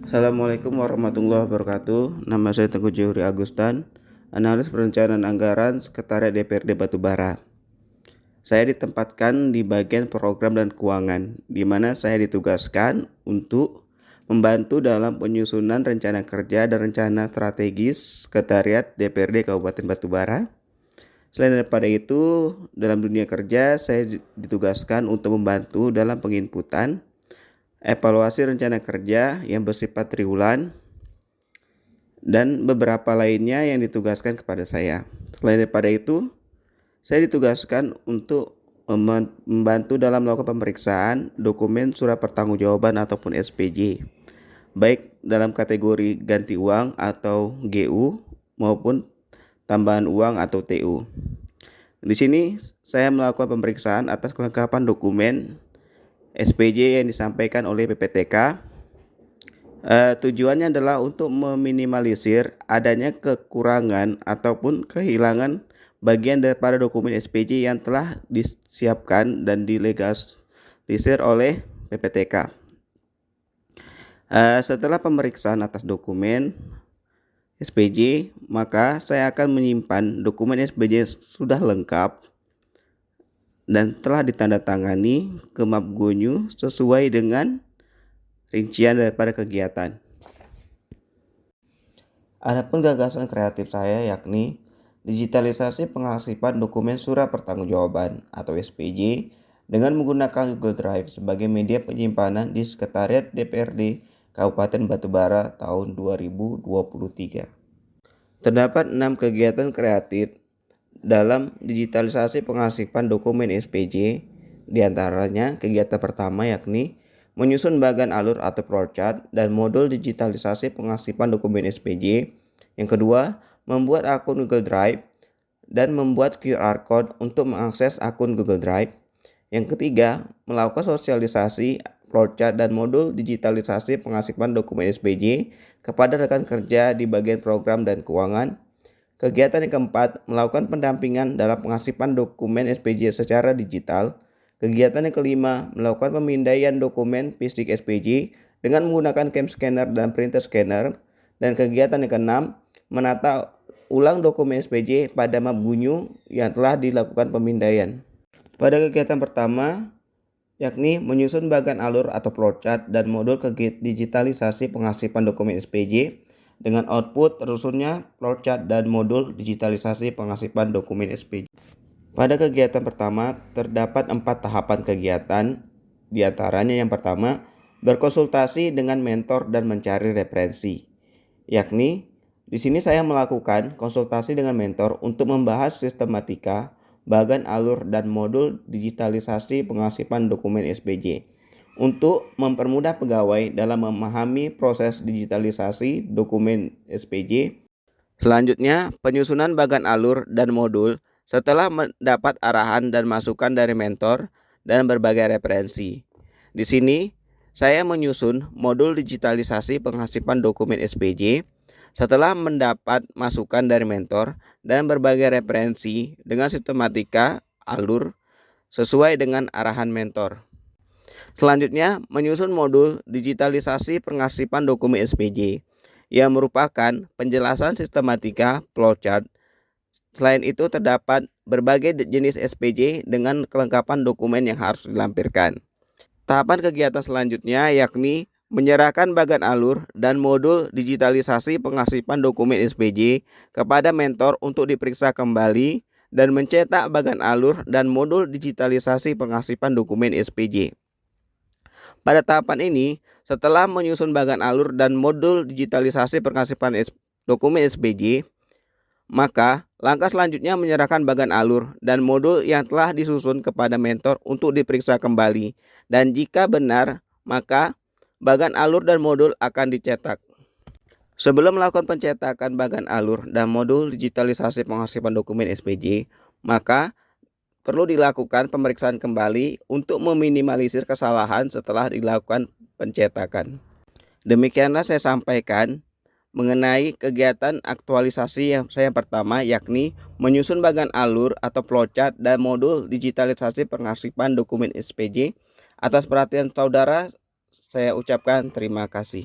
Assalamualaikum warahmatullahi wabarakatuh. Nama saya Teguh Johri Agustan, analis perencanaan anggaran Sekretariat DPRD Batubara. Saya ditempatkan di bagian program dan keuangan, di mana saya ditugaskan untuk membantu dalam penyusunan rencana kerja dan rencana strategis Sekretariat DPRD Kabupaten Batubara. Selain daripada itu, dalam dunia kerja saya ditugaskan untuk membantu dalam penginputan evaluasi rencana kerja yang bersifat triwulan, dan beberapa lainnya yang ditugaskan kepada saya. Selain daripada itu, saya ditugaskan untuk membantu dalam melakukan pemeriksaan dokumen surat pertanggungjawaban ataupun SPJ, baik dalam kategori ganti uang atau GU maupun tambahan uang atau TU. Di sini saya melakukan pemeriksaan atas kelengkapan dokumen SPJ yang disampaikan oleh PPTK. Tujuannya adalah untuk meminimalisir adanya kekurangan ataupun kehilangan bagian daripada dokumen SPJ yang telah disiapkan dan dilegalisir oleh PPTK. Setelah pemeriksaan atas dokumen SPJ, maka saya akan menyimpan dokumen SPJ sudah lengkap dan telah ditandatangani ke Mapgunyu sesuai dengan rincian daripada kegiatan. Adapun gagasan kreatif saya yakni digitalisasi pengarsipan dokumen surat pertanggungjawaban atau SPJ dengan menggunakan Google Drive sebagai media penyimpanan di Sekretariat DPRD Kabupaten Batubara tahun 2023. Terdapat 6 kegiatan kreatif dalam digitalisasi pengarsipan dokumen SPJ, diantaranya kegiatan pertama yakni menyusun bagan alur atau flowchart dan modul digitalisasi pengarsipan dokumen SPJ. Yang kedua, membuat akun Google Drive dan membuat QR Code untuk mengakses akun Google Drive. Yang ketiga, melakukan sosialisasi flowchart dan modul digitalisasi pengarsipan dokumen SPJ kepada rekan kerja di bagian program dan keuangan. Kegiatan yang keempat, melakukan pendampingan dalam pengarsipan dokumen SPJ secara digital. Kegiatan yang kelima, melakukan pemindaian dokumen fisik SPJ dengan menggunakan cam scanner dan printer scanner. Dan kegiatan yang keenam, menata ulang dokumen SPJ pada Mapgunyu yang telah dilakukan pemindaian. Pada kegiatan pertama, yakni menyusun bagan alur atau flowchart dan modul digitalisasi pengarsipan dokumen SPJ dengan output tersusunnya flowchart dan modul digitalisasi pengarsipan dokumen SPJ. Pada kegiatan pertama terdapat 4 tahapan kegiatan, diantaranya yang pertama berkonsultasi dengan mentor dan mencari referensi, yakni di sini saya melakukan konsultasi dengan mentor untuk membahas sistematika, bagan alur dan modul digitalisasi pengarsipan dokumen SPJ untuk mempermudah pegawai dalam memahami proses digitalisasi dokumen SPJ. Selanjutnya, penyusunan bagan alur dan modul setelah mendapat arahan dan masukan dari mentor dan berbagai referensi. Di sini, saya menyusun modul digitalisasi pengarsipan dokumen SPJ setelah mendapat masukan dari mentor dan berbagai referensi dengan sistematika alur sesuai dengan arahan mentor. Selanjutnya, menyusun modul digitalisasi pengarsipan dokumen SPJ yang merupakan penjelasan sistematika flowchart. Selain itu, terdapat berbagai jenis SPJ dengan kelengkapan dokumen yang harus dilampirkan. Tahapan kegiatan selanjutnya yakni menyerahkan bagan alur dan modul digitalisasi pengarsipan dokumen SPJ kepada mentor untuk diperiksa kembali dan mencetak bagan alur dan modul digitalisasi pengarsipan dokumen SPJ. Pada tahapan ini, setelah menyusun bagan alur dan modul digitalisasi pengarsipan dokumen SPJ, maka langkah selanjutnya menyerahkan bagan alur dan modul yang telah disusun kepada mentor untuk diperiksa kembali, dan jika benar, maka bagan alur dan modul akan dicetak. Sebelum melakukan pencetakan bagan alur dan modul digitalisasi pengarsipan dokumen SPJ, maka perlu dilakukan pemeriksaan kembali untuk meminimalisir kesalahan setelah dilakukan pencetakan. Demikianlah saya sampaikan mengenai kegiatan aktualisasi yang saya pertama, yakni menyusun bagan alur atau flowchart dan modul digitalisasi pengarsipan dokumen SPJ. Atas perhatian saudara, saya ucapkan terima kasih.